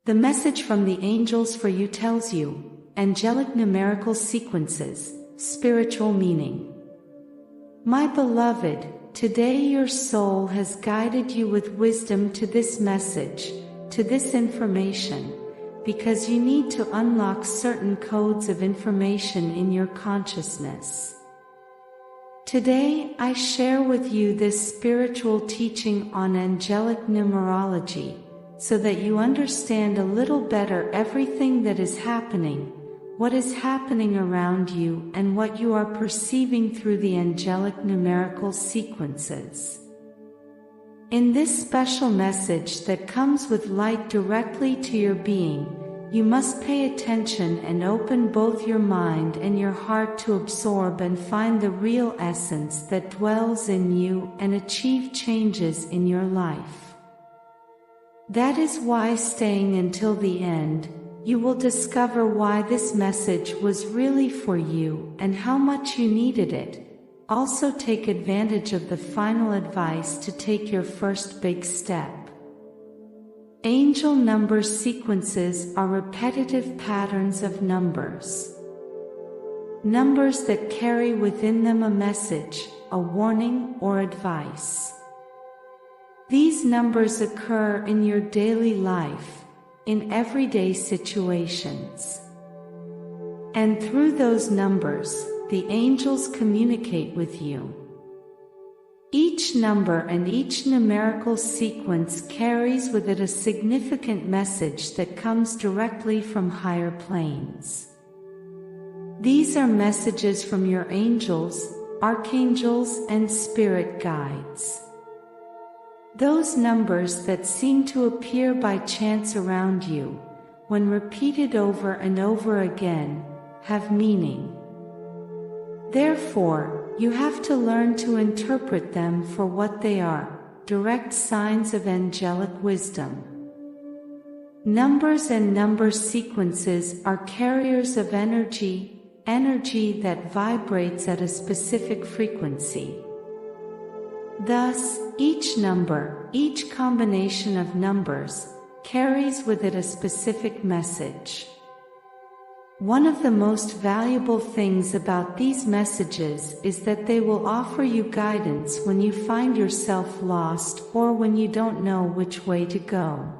The message from the angels for you tells you, angelic numerical sequences, spiritual meaning. My beloved, today your soul has guided you with wisdom to this message, to this information, because you need to unlock certain codes of information in your consciousness. Today I share with you this spiritual teaching on angelic numerology, so that you understand a little better everything that is happening, what is happening around you, and what you are perceiving through the angelic numerical sequences. In this special message that comes with light directly to your being, you must pay attention and open both your mind and your heart to absorb and find the real essence that dwells in you and achieve changes in your life. That is why, staying until the end, you will discover why this message was really for you and how much you needed it. Also take advantage of the final advice to take your first big step. Angel number sequences are repetitive patterns of numbers. Numbers that carry within them a message, a warning, or advice. These numbers occur in your daily life, in everyday situations. And through those numbers, the angels communicate with you. Each number and each numerical sequence carries with it a significant message that comes directly from higher planes. These are messages from your angels, archangels, and spirit guides. Those numbers that seem to appear by chance around you, when repeated over and over again, have meaning. Therefore, you have to learn to interpret them for what they are, direct signs of angelic wisdom. Numbers and number sequences are carriers of energy, energy that vibrates at a specific frequency. Thus, each number, each combination of numbers, carries with it a specific message. One of the most valuable things about these messages is that they will offer you guidance when you find yourself lost or when you don't know which way to go.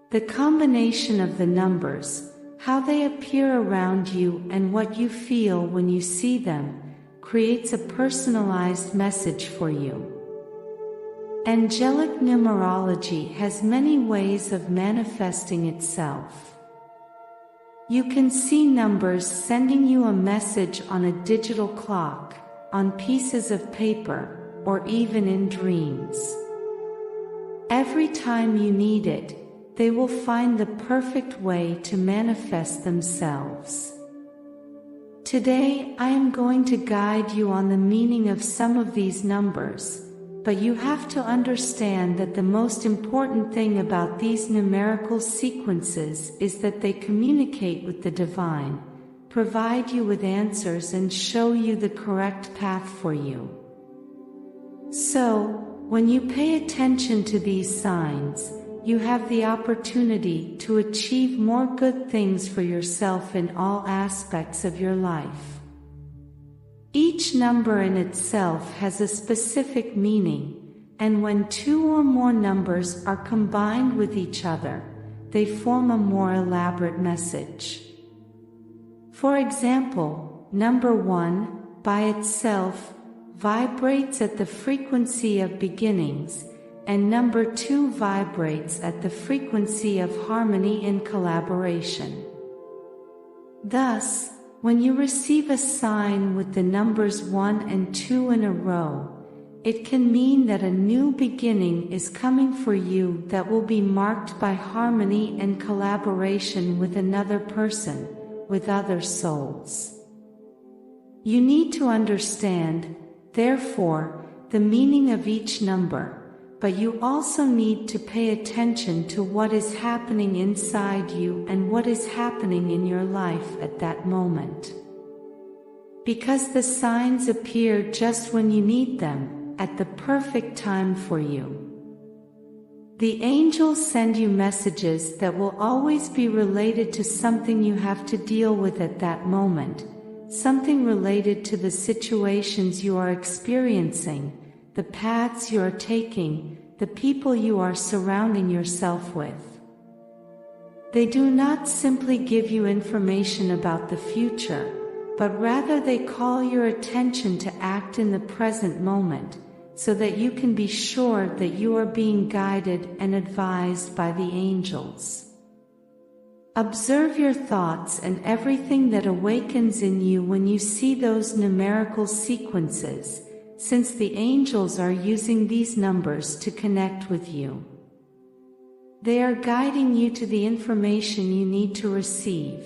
The combination of the numbers, how they appear around you, and what you feel when you see them, creates a personalized message for you. Angelic numerology has many ways of manifesting itself. You can see numbers sending you a message on a digital clock, on pieces of paper, or even in dreams. Every time you need it, they will find the perfect way to manifest themselves. Today, I am going to guide you on the meaning of some of these numbers, but you have to understand that the most important thing about these numerical sequences is that they communicate with the divine, provide you with answers, and show you the correct path for you. So, when you pay attention to these signs, you have the opportunity to achieve more good things for yourself in all aspects of your life. Each number in itself has a specific meaning, and when two or more numbers are combined with each other, they form a more elaborate message. For example, number 1, by itself, vibrates at the frequency of beginnings, and number 2 vibrates at the frequency of harmony and collaboration. Thus, when you receive a sign with the numbers 1 and 2 in a row, it can mean that a new beginning is coming for you that will be marked by harmony and collaboration with another person, with other souls. You need to understand, therefore, the meaning of each number, but you also need to pay attention to what is happening inside you and what is happening in your life at that moment. Because the signs appear just when you need them, at the perfect time for you. The angels send you messages that will always be related to something you have to deal with at that moment, something related to the situations you are experiencing, the paths you are taking, the people you are surrounding yourself with. They do not simply give you information about the future, but rather they call your attention to act in the present moment, so that you can be sure that you are being guided and advised by the angels. Observe your thoughts and everything that awakens in you when you see those numerical sequences, since the angels are using these numbers to connect with you. They are guiding you to the information you need to receive.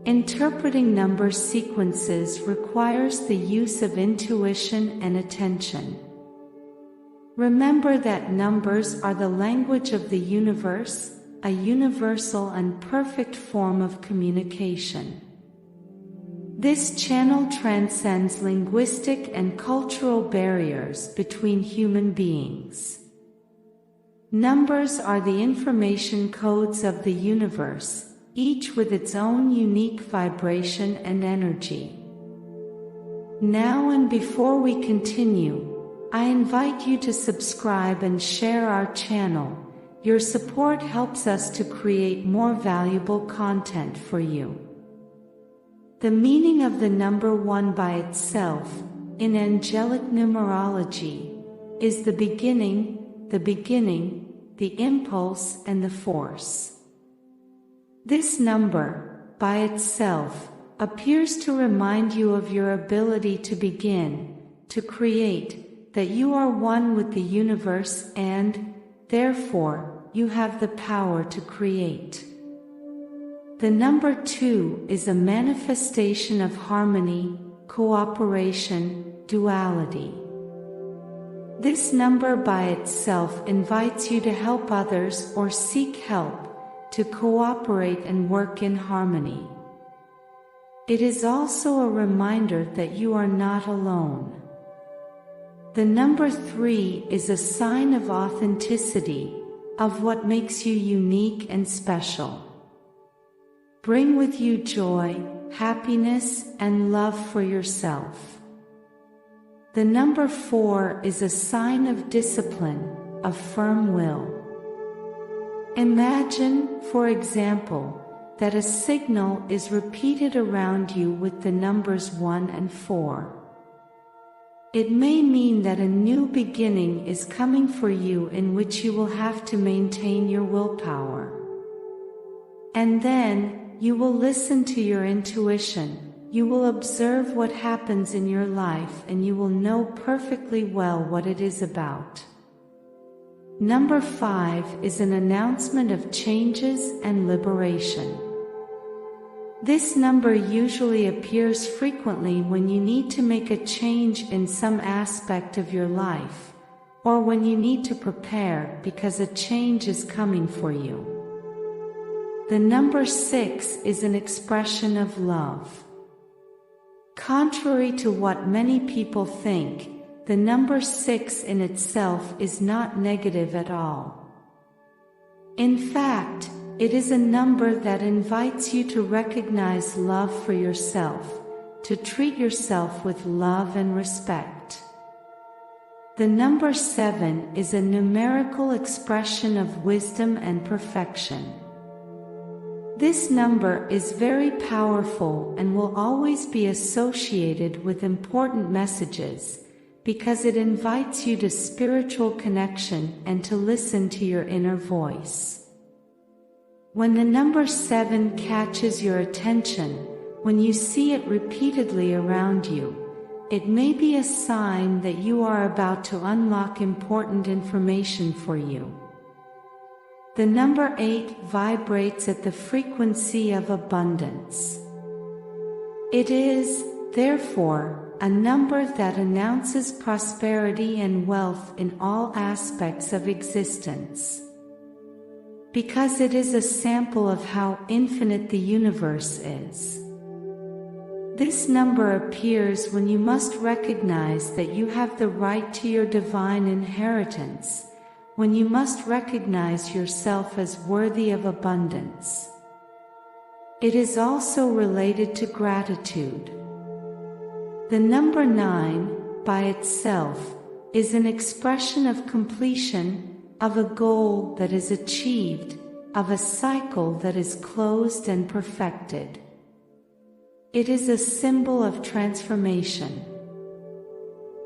Interpreting number sequences requires the use of intuition and attention. Remember that numbers are the language of the universe, a universal and perfect form of communication. This channel transcends linguistic and cultural barriers between human beings. Numbers are the information codes of the universe, each with its own unique vibration and energy. Now and before we continue, I invite you to subscribe and share our channel. Your support helps us to create more valuable content for you. The meaning of the number 1 by itself, in angelic numerology, is the beginning, the impulse and the force. This number, by itself, appears to remind you of your ability to begin, to create, that you are one with the universe and, therefore, you have the power to create. The number 2 is a manifestation of harmony, cooperation, duality. This number by itself invites you to help others or seek help, to cooperate and work in harmony. It is also a reminder that you are not alone. The number 3 is a sign of authenticity, of what makes you unique and special. Bring with you joy, happiness, and love for yourself. The number 4 is a sign of discipline, of firm will. Imagine, for example, that a signal is repeated around you with the numbers 1 and 4. It may mean that a new beginning is coming for you in which you will have to maintain your willpower. And then, you will listen to your intuition. You will observe what happens in your life and you will know perfectly well what it is about. Number 5 is an announcement of changes and liberation. This number usually appears frequently when you need to make a change in some aspect of your life, or when you need to prepare because a change is coming for you. The number 6 is an expression of love. Contrary to what many people think, the number 6 in itself is not negative at all. In fact, it is a number that invites you to recognize love for yourself, to treat yourself with love and respect. The number 7 is a numerical expression of wisdom and perfection. This number is very powerful and will always be associated with important messages, because it invites you to spiritual connection and to listen to your inner voice. When the number 7 catches your attention, when you see it repeatedly around you, it may be a sign that you are about to unlock important information for you. The number 8 vibrates at the frequency of abundance. It is, therefore, a number that announces prosperity and wealth in all aspects of existence. Because it is a sample of how infinite the universe is. This number appears when you must recognize that you have the right to your divine inheritance, when you must recognize yourself as worthy of abundance. It is also related to gratitude. The number 9, by itself, is an expression of completion, of a goal that is achieved, of a cycle that is closed and perfected. It is a symbol of transformation.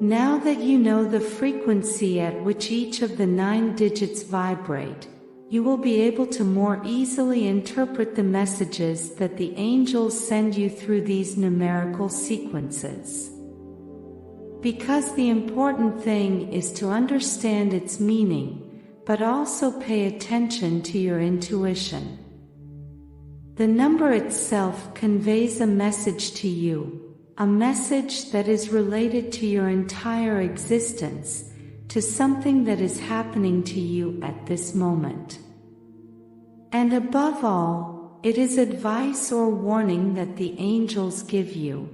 Now that you know the frequency at which each of the 9 digits vibrate, you will be able to more easily interpret the messages that the angels send you through these numerical sequences. Because the important thing is to understand its meaning, but also pay attention to your intuition. The number itself conveys a message to you, a message that is related to your entire existence, to something that is happening to you at this moment. And above all, it is advice or warning that the angels give you.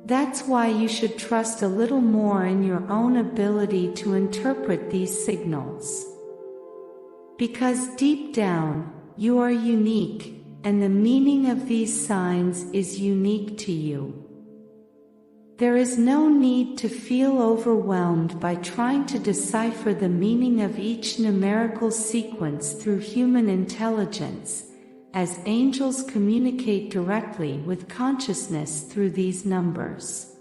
That's why you should trust a little more in your own ability to interpret these signals. Because deep down, you are unique, and the meaning of these signs is unique to you. There is no need to feel overwhelmed by trying to decipher the meaning of each numerical sequence through human intelligence, as angels communicate directly with consciousness through these numbers.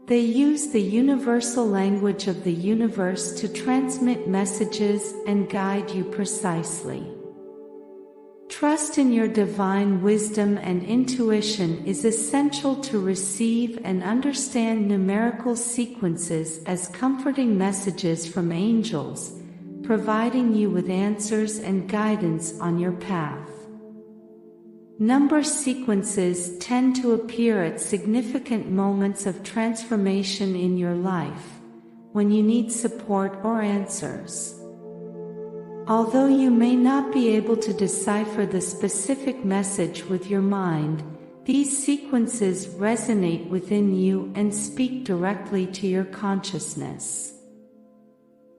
They use the universal language of the universe to transmit messages and guide you precisely. Trust in your divine wisdom and intuition is essential to receive and understand numerical sequences as comforting messages from angels, providing you with answers and guidance on your path. Number sequences tend to appear at significant moments of transformation in your life, when you need support or answers. Although you may not be able to decipher the specific message with your mind, these sequences resonate within you and speak directly to your consciousness.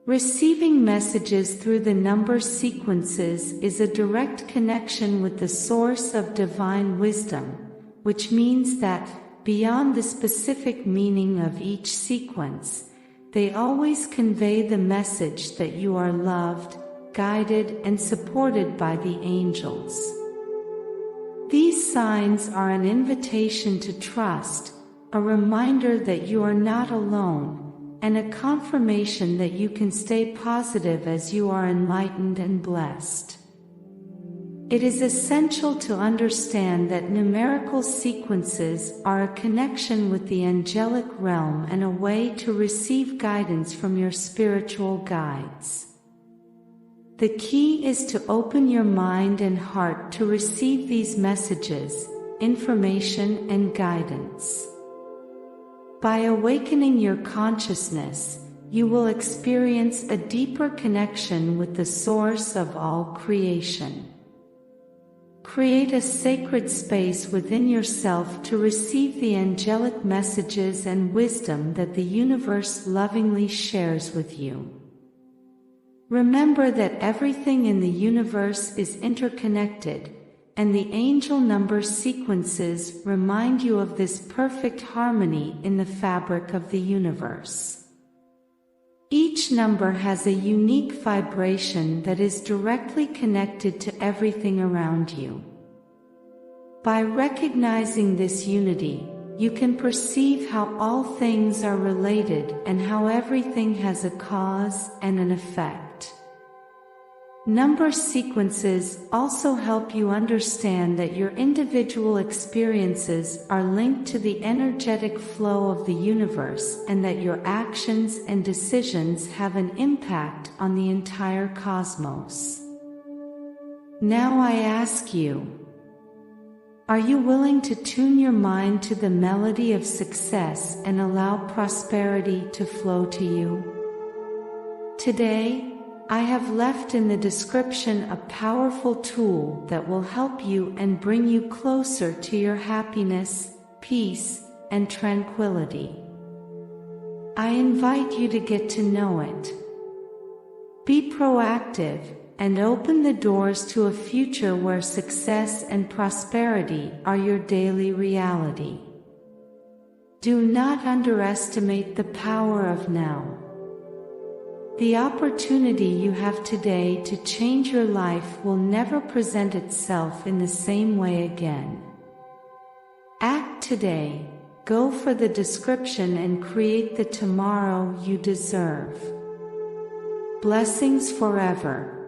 Receiving messages through the number sequences is a direct connection with the source of divine wisdom, which means that, beyond the specific meaning of each sequence, they always convey the message that you are loved, guided and supported by the angels. These signs are an invitation to trust, a reminder that you are not alone, and a confirmation that you can stay positive as you are enlightened and blessed. It is essential to understand that numerical sequences are a connection with the angelic realm and a way to receive guidance from your spiritual guides. The key is to open your mind and heart to receive these messages, information and guidance. By awakening your consciousness, you will experience a deeper connection with the source of all creation. Create a sacred space within yourself to receive the angelic messages and wisdom that the universe lovingly shares with you. Remember that everything in the universe is interconnected, and the angel number sequences remind you of this perfect harmony in the fabric of the universe. Each number has a unique vibration that is directly connected to everything around you. By recognizing this unity, you can perceive how all things are related and how everything has a cause and an effect. Number sequences also help you understand that your individual experiences are linked to the energetic flow of the universe and that your actions and decisions have an impact on the entire cosmos. Now I ask you, are you willing to tune your mind to the melody of success and allow prosperity to flow to you? Today, I have left in the description a powerful tool that will help you and bring you closer to your happiness, peace, and tranquility. I invite you to get to know it. Be proactive, and open the doors to a future where success and prosperity are your daily reality. Do not underestimate the power of now. The opportunity you have today to change your life will never present itself in the same way again. Act today, go for the description and create the tomorrow you deserve. Blessings forever.